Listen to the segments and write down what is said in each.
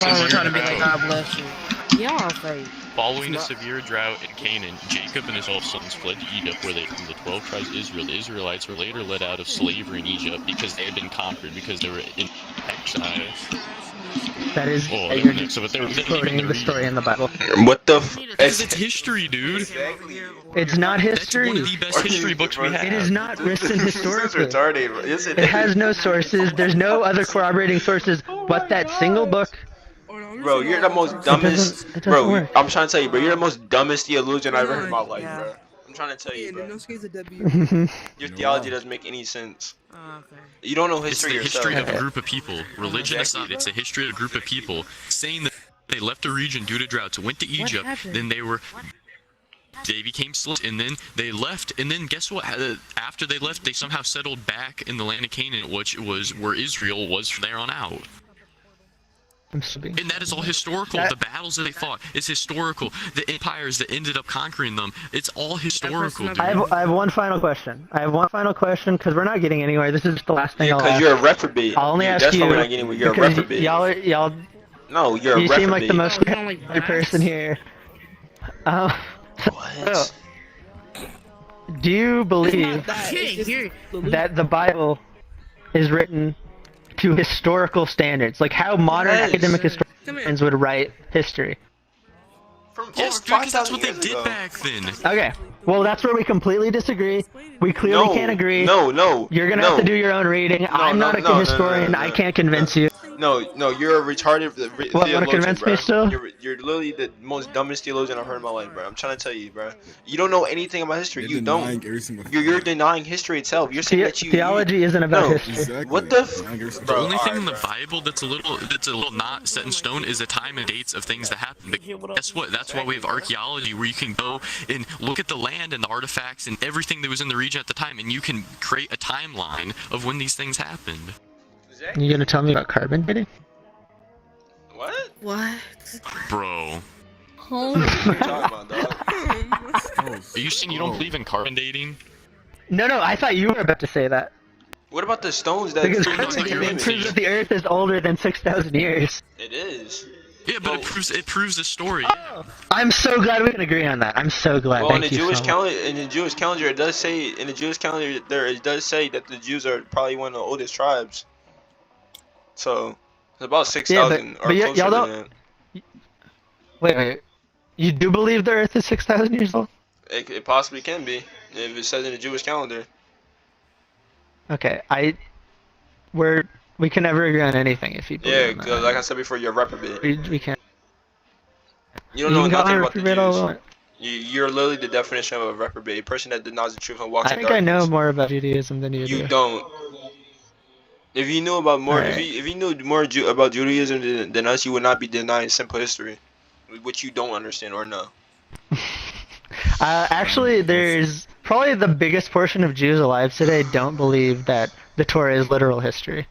we're trying to be like, God bless you. Y'all fake. Following a severe drought in Canaan, Jacob and his 12 sons fled to Egypt, where they from the 12 tribes of Israel. The Israelites were later led out of slavery in Egypt because they had been conquered, because they were in exile. That is, Oh, you're so, just but they were quoting the story in the Bible. What the f? Because it's history, dude. It's not That's history. one of the best history books we have. It is not written This is historically. retarded. Yes, It has no sources. There's no other corroborating sources but that single book. Bro, you're the most dumbest. It doesn't Bro, work. I'm trying to tell you, bro. You're the most dumbest theologian I've ever heard in my life, bro. I'm trying to tell you, bro. Your theology doesn't make any sense. You don't know It's the history yourself. history of a group of people. Religion aside, it's a history of a group of people saying that they left the region due to droughts, went to Egypt, then they became slaves, and then they left, and then guess what? After they left, they somehow settled back in the land of Canaan, which was where Israel was from there on out. And that is all historical. The battles that they fought is historical. The empires that ended up conquering them, it's all historical, dude. I have one final question. Because we're not getting anywhere. This is the last thing I'll Because ask. you're a reprobate. I'll only ask That's you why we're not getting. You're a because reprobate. y'all. No, you're a You reprobate. seem like the most person here. What? Do you believe that the Bible is written to historical standards, like how modern academic historians would write history? From Yes, over dude, because that's 5,000 what they years did ago. back then. Okay, well that's where we completely disagree. We clearly can't agree. No. You're gonna have to do your own reading. I'm not a historian. I can't convince you. No, you're a retarded What, theologian, wanna convince bro. me still? You're literally the most dumbest theologian I've heard in my life, bro. I'm trying to tell you, bro. You don't know anything about history. You don't. You're denying history itself. You're saying that you Theology isn't about No. history. What the The bro? only thing in the alright, Bible that's a little not set in stone is the time and dates of things that happened. But guess what? That's why we have archaeology, where you can go and look at the land and the artifacts and everything that was in the region at the time, and you can create a timeline of when these things happened. You gonna tell me about carbon dating? What? Bro, What are you talking about, dog? are you saying you don't believe in carbon dating? No, I thought you were about to say that. What about the stones that Because prove that's carbon what you're dating into. proves that the Earth is older than 6,000 years. It is. Yeah, but it proves the story. I'm so glad we can agree on that. I'm so glad. Well, in Thank the you Jewish so much. calendar, it does say it does say that the Jews are probably one of the oldest tribes. So it's about 6,000 or but closer y'all than don't- that. Wait. You do believe the Earth is 6,000 years old? It possibly can be if it says in the Jewish calendar. Okay, we can never agree on anything if you believe Yeah, in that. 'cause like I said before, you're a reprobate. We can't. You don't know can go nothing on about the reprobate all you Jews. want. You're literally the definition of a reprobate, a person that denies the truth and walks I in think I know darkness. more about Judaism than you You do. don't. If you knew about more, Alright. if you knew more about Judaism than us, you would not be denying simple history, which you don't understand or know. Actually, there's probably the biggest portion of Jews alive today don't believe that the Torah is literal history.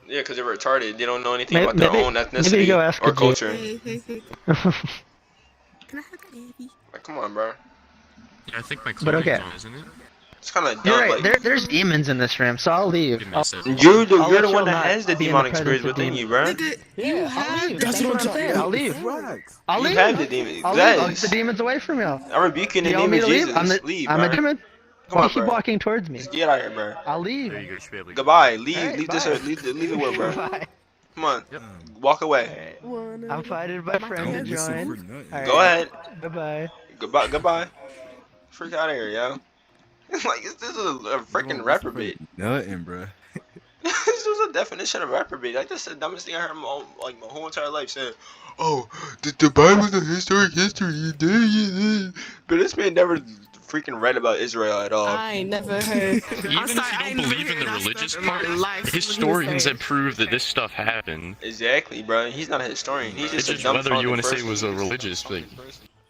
Yeah, because they're retarded. They don't know anything Maybe- about their maybe- own maybe ethnicity go ask or a Jew. culture. Can I have the baby? Like, come on, bro. Yeah, I think my But okay. clothing's on, isn't it? It's kind of You're dumb. right. Like, There's demons in this room, so I'll leave. Give me a second. you're the I'll let one y'all that not has the be in the demonic presence spirits of within you, bro. Nigga, you have That's what I'm saying. I'll leave. I'll You leave. have the demon. I'll leave. I'll get Yes. the demons away from y'all. I rebuke you in the You want name me of to leave? Jesus. Leave, I'm a bro. demon. Come on, You keep bro. walking towards me. Just get out of here, bro. I'll leave. There you go, you should be able to Goodbye. Leave. Alright, leave bye. this. Leave it with, bro. Bye. Come on. Walk away. Alright. I'm fighting my friend to join. Alright. Go ahead. Bye-bye. Goodbye. Freak out of here, yo. Like, this is a freaking reprobate. Nothing, bro. This was a definition of reprobate. Like, that's the dumbest thing I heard my whole entire life. Saying, "Oh, the Bible's a historic history." But this man never freaking read about Israel at all. I ain't never heard. Even if you don't believe in the religious part, historians have proved that this stuff happened. Exactly, bro. He's not a historian. He's It's just a just dumb whether you want to say person. it was a religious thing.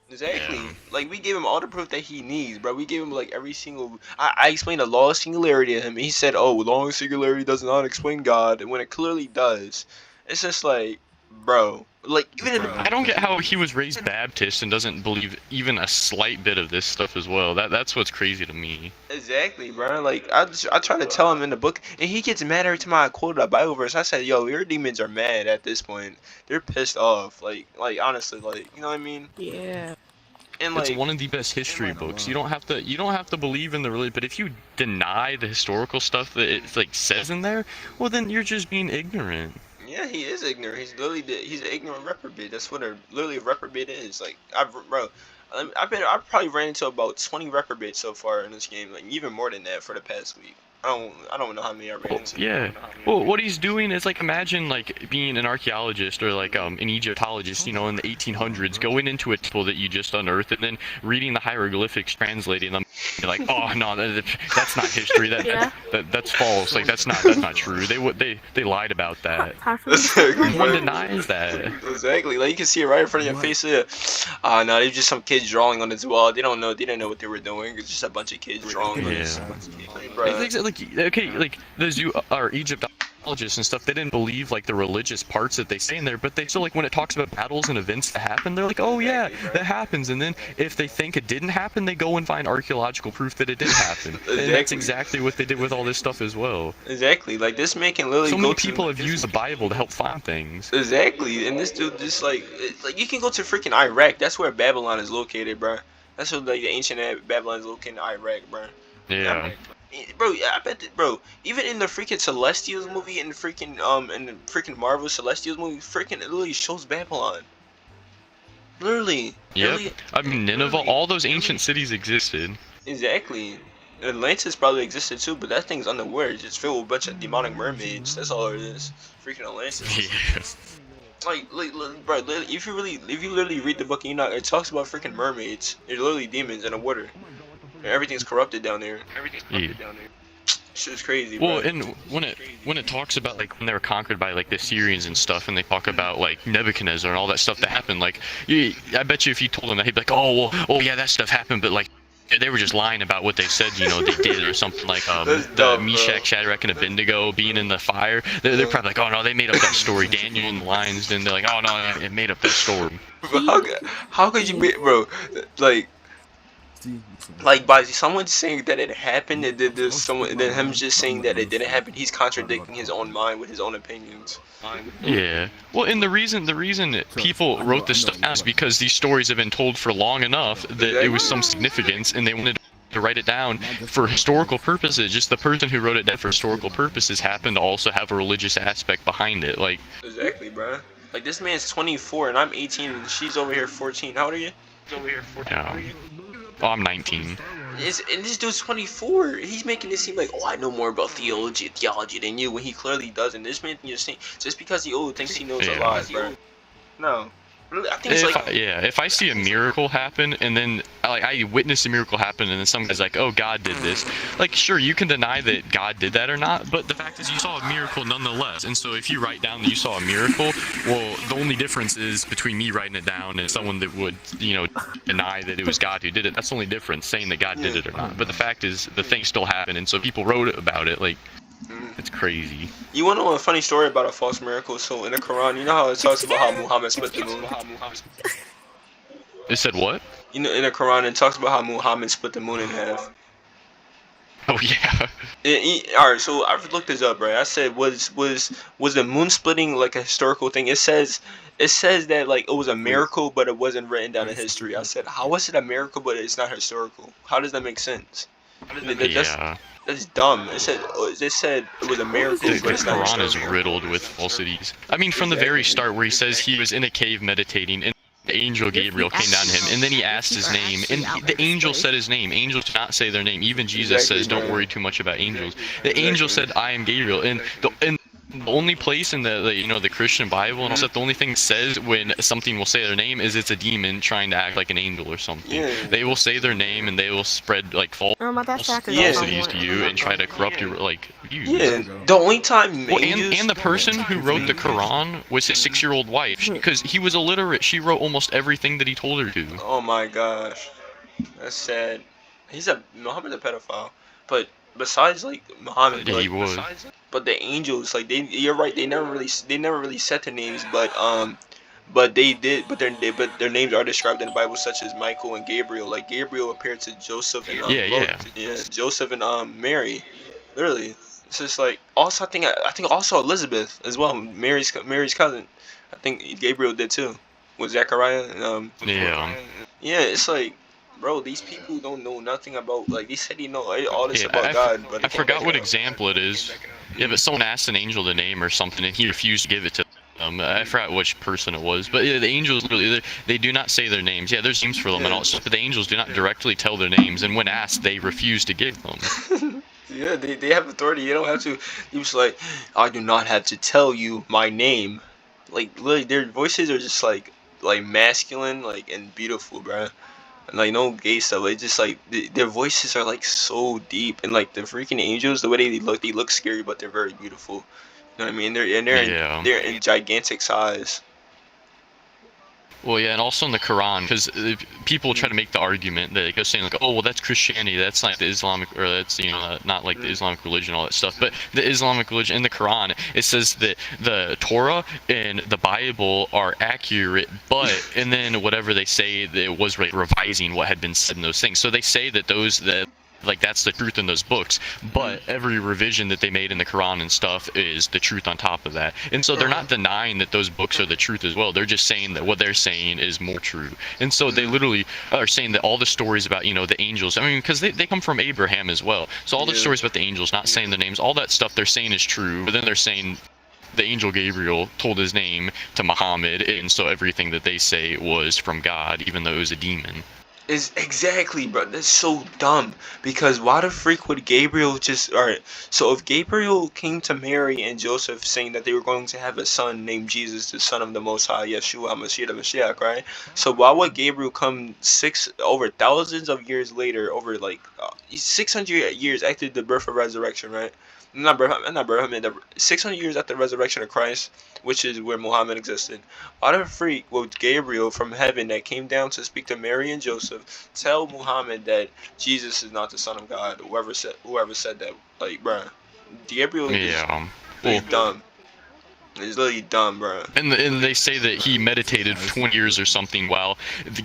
Exactly. Yeah. Like, we gave him all the proof that he needs, bro. We gave him like every single. I explained the law of singularity to him. And he said, "Oh, law of singularity does not explain God," when it clearly does. It's just like, bro, Like even in I don't get how he was raised Baptist and doesn't believe even a slight bit of this stuff as well. That's what's crazy to me. exactly, bro. Like I try to tell him in the book, and he gets mad every time I quote a Bible verse. I said, "Yo, your demons are mad at this point. They're pissed off. Like honestly, like you know what I mean?" Yeah. And like It's one of the best history books. You don't have to believe in the religion, but if you deny the historical stuff that it like says in there, well then you're just being ignorant. yeah, he is ignorant. He's an ignorant reprobate. That's what literally a reprobate is. Like I've probably ran into about 20 reprobates so far in this game, like even more than that for the past week. I don't know how many I ran into. Yeah. Well, what he's doing is like imagine like being an archaeologist or like an Egyptologist, you know, in the 1800s, going into a temple that you just unearthed and then reading the hieroglyphics, translating them. You're like, oh no, that's not history. That's false. Like that's not true. They lied about that. No one denies that. Exactly. Like you can see it right in front of your face. No, they're just some kids drawing on this wall. They didn't know what they were doing. It's just a bunch of kids drawing on this. Like, bruh. Like those Egyptologists and stuff, they didn't believe like the religious parts that they say in there, but they still like when it talks about battles and events that happen, they're like, oh yeah, that happens. And then if they think it didn't happen, they go and find archaeological proof that it did happen. Exactly. And that's exactly what they did with all this stuff as well. Exactly. Like this man can literally so many people have used the Bible to help find things. Exactly. And this dude just like you can go to freaking Iraq. That's where Babylon is located, bro. That's where like the ancient Babylon is located in Iraq, bro. Yeah. Bro, I bet that, bro. Even in the freaking Celestials movie, in the freaking Marvel Celestials movie, freaking it literally shows Babylon. Literally. Yep. I mean Nineveh, all those ancient cities existed. Exactly. Atlantis probably existed too, but that thing's underwater. It's just filled with a bunch of demonic mermaids. That's all it is. Freaking Atlantis. Yeah. Like, bro, if you literally read the book, it talks about freaking mermaids. They're literally demons in the water. Everything's corrupted down there. Shit's crazy, bro. Well, and when it talks about like when they were conquered by like the Syrians and stuff, and they talk about like Nebuchadnezzar and all that stuff that happened, like I bet you if you told him that, he'd be like, oh yeah, that stuff happened, but like they were just lying about what they said, you know, they did or something like the Meshach, Shadrach, and Abednego being in the fire. They're probably like, oh no, they made up that story. Daniel and the lions, and they're like, oh no, it made up that story. How could you make, bro? Like by someone saying that it happened, and then him just saying that it didn't happen, he's contradicting his own mind with his own opinions. Yeah. Well, and the reason people wrote this stuff down is because these stories have been told for long enough that it was some significance, and they wanted to write it down for historical purposes. Just the person who wrote it down for historical purposes happened to also have a religious aspect behind it. Like. Exactly, bro. Like this man's 24 and I'm 18 and she's over here 14. How old are you? Yeah. Oh, I'm 19. And this dude's 24. He's making it seem like, oh, I know more about theology than you, when he clearly doesn't. This man, just because he old thinks he knows a lot, bro. No. I think it's if I see a miracle happen and then I witness a miracle happen and then some guy's like, oh, God did this, like sure you can deny that God did that or not, but the fact is you saw a miracle nonetheless. And so if you write down that you saw a miracle, well, the only difference is between me writing it down and someone that would, you know, deny that it was God who did it. That's the only difference, saying that God did it or not. But the fact is the thing still happened, and so people wrote about it. Like, it's crazy. You want to know a funny story about a false miracle? So in the Quran, you know how it talks about how Muhammad split the moon? It said what? You know, in the Quran, it talks about how Muhammad split the moon in half. Oh yeah. Alright, so I've looked this up, right? I said, was the moon splitting like a historical thing? It says that like it was a miracle, but it wasn't written down in history. I said, how is it a miracle, but it's not historical? How does that make sense? That's dumb. It said it was a miracle. The Quran is riddled with falsities. I mean, from the very start, where he says he was in a cave meditating, and the angel Gabriel came down to him, and then he asked his name, and the angel said his name. Angels do not say their name. Even Jesus says, "Don't worry too much about angels." The angel said, "I am Gabriel," and the only place in the Christian Bible and all that, the only thing it says when something will say their name is it's a demon trying to act like an angel or something. Yeah. They will say their name and they will spread like falsities to you and try to corrupt your views. Yeah. The only time and the person who wrote the Quran was his 6-year-old wife, because he was illiterate. She wrote almost everything that he told her to. Oh my gosh, that's sad. Muhammad's a pedophile, but besides like Muhammad, he was. But the angels, like you're right, they never really said their names, but But their names are described in the Bible, such as Michael and Gabriel. Like Gabriel appeared to Joseph and Joseph and Mary, literally. It's just like also I think also Elizabeth as well, Mary's cousin. I think Gabriel did too, with Zechariah and yeah. It's like, bro, these people don't know nothing about, like, they said they know all this about God, but I forgot what example it is. Yeah, but someone asked an angel the name or something, and he refused to give it to them. I forgot which person it was, but yeah, the angels really, they do not say their names. Yeah, there's names for them and all, but the angels do not directly tell their names, and when asked, they refuse to give them. Yeah, they have authority. You don't have to. You just like, I do not have to tell you my name. Like, literally, their voices are just like masculine, like, and beautiful, bruh. And like no gay stuff. Like, just like their voices are like so deep, and like the freaking angels, the way they look scary, but they're very beautiful. You know what I mean? They're in gigantic size. Well, yeah, and also in the Quran, because people try to make the argument that go saying like, oh, well, that's Christianity, that's not the Islamic, or that's, you know, not like the Islamic religion, all that stuff. But the Islamic religion in the Quran, it says that the Torah and the Bible are accurate, but and then whatever they say, that it was like revising what had been said in those things. So they say that like that's the truth in those books, but every revision that they made in the Quran and stuff is the truth on top of that. And so they're not denying that those books are the truth as well. They're just saying that what they're saying is more true. And so they literally are saying that all the stories about, you know, the angels, I mean, because they come from Abraham as well. So all the stories about the angels, not saying the names, all that stuff they're saying is true, but then they're saying the angel Gabriel told his name to Muhammad, and so everything that they say was from God, even though it was a demon. Is exactly, bro. That's so dumb. Because why the freak would Gabriel just... Alright, so if Gabriel came to Mary and Joseph saying that they were going to have a son named Jesus, the son of the Most High, Yeshua HaMashiach, the Mashiach, right? So why would Gabriel come over thousands of years later, over like 600 years after the birth and resurrection, right? Not birth, I mean 600 years after the resurrection of Christ, which is where Muhammad existed. Why the freak would Gabriel from heaven that came down to speak to Mary and Joseph tell Muhammad that Jesus is not the Son of God? Whoever said that, like, bruh, Gabriel is dumb. It's literally dumb, bruh. And they say that he meditated for 20 years or something while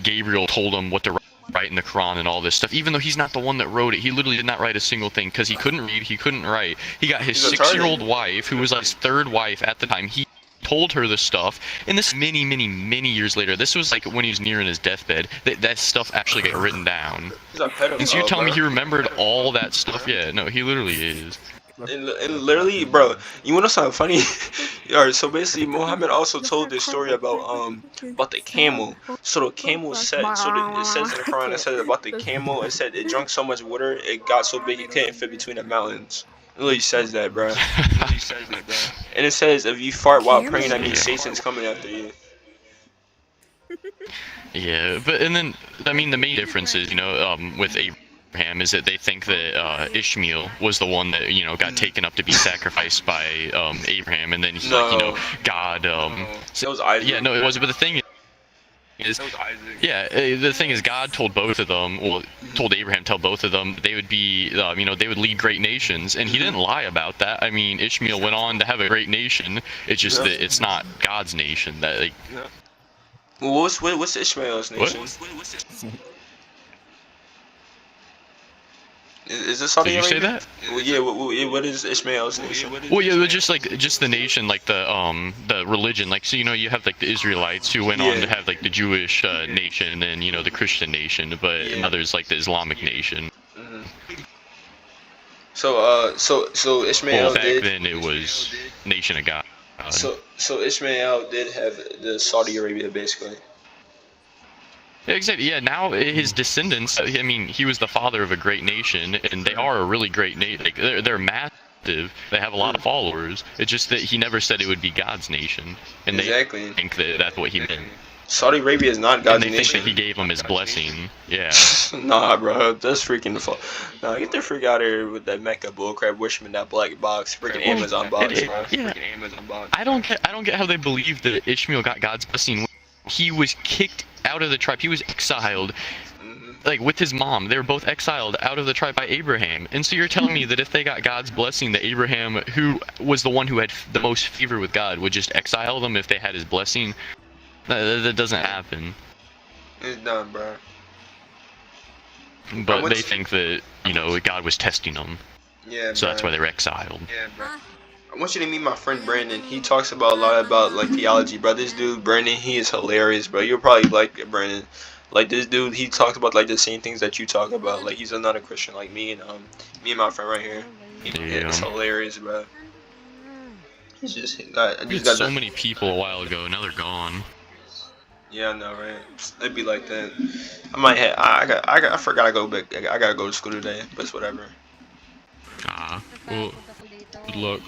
Gabriel told him what to write in the Quran and all this stuff, even though he's not the one that wrote it. He literally did not write a single thing because he couldn't read, he couldn't write. He got his 6-year-old wife, who was like his third wife at the time, he told her this stuff, and this many years later, this was like when he was nearing his deathbed, that stuff actually got written down. And so you're telling me he remembered all that stuff? Yeah, no, he literally is. And literally, bro, you wanna know something funny? Alright, so basically, Muhammad also told this story about the camel. So the camel said, it says in the Quran, it says about the camel, it said it drank so much water, it got so big it couldn't fit between the mountains. It literally says that, bro. And it says if you fart while praying, that means Satan's coming after you. Yeah, but and then I mean the main difference is, you know, with Abraham is that they think that Ishmael was the one that, you know, got taken up to be sacrificed by Abraham, and then he's like, you know, God. It was Isaac. Yeah, no, it was. But the thing is, the thing is, God told both of them, well, told Abraham, tell both of them they would be, you know, they would lead great nations, and he didn't lie about that. I mean, Ishmael went on to have a great nation. It's just that it's not God's nation. That like. Well, what's Ishmael's nation? What? Is this Saudi Did you Arabia? say that? Well, yeah. What is Ishmael's nation? Well, yeah, just the nation, like the religion, like, so, you know, you have like the Israelites who went on to have like the Jewish nation, and then, you know, the Christian nation, but others like the Islamic nation. So Ishmael back then it was nation of God. So Ishmael did have the Saudi Arabia basically. Yeah, exactly. Yeah, now his descendants, I mean, he was the father of a great nation, and they are a really great nation. Like, they're massive. They have a lot of followers. It's just that he never said it would be God's nation. And they think that that's what he meant. Saudi Arabia is not God's nation. And they think that he gave them his blessing. Yeah. Nah, bro. That's freaking Nah, get the freak out of here with that Mecca bullcrap, wishing that black box. Freaking Amazon box, bro. Yeah. I don't get how they believe that Ishmael got God's blessing. He was kicked out of the tribe. He was exiled, like, with his mom. They were both exiled out of the tribe by Abraham. And so you're telling me that if they got God's blessing, that Abraham, who was the one who had the most favor with God, would just exile them if they had his blessing? That doesn't happen. It's done, bro. But they think that, you know, God was testing them. Yeah, so that's why they were exiled. Yeah, bro. I want you to meet my friend Brandon. He talks about a lot about like theology, bro. This dude, Brandon, he is hilarious, bro. You'll probably like it, Brandon. Like this dude, he talks about like the same things that you talk about. Like he's another Christian like me and my friend right here. It's hilarious, bro. He's just I just got so many people a while ago. Now they're gone. Yeah, I know, right? It'd be like that. I might have. I forgot to go back. I gotta go to school today, but it's whatever. Well, good luck.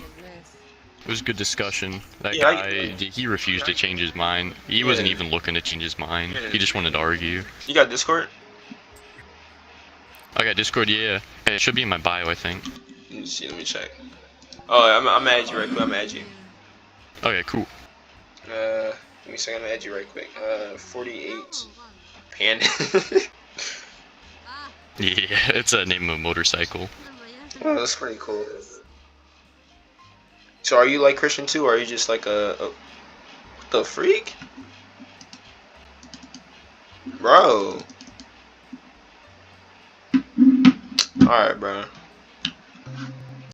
It was a good discussion. That guy, he refused to change his mind. He wasn't even looking to change his mind. He just wanted to argue. You got Discord? I got Discord, yeah. It should be in my bio, I think. Let me see. Let me check. Oh, I'm add you right quick. I'm add you. Okay, cool. Give me a second. I'm add you right quick. 48. Panda. Yeah, it's a name of a motorcycle. Oh, that's pretty cool. So are you like Christian too, or are you just like what the freak? Bro. Alright, bro.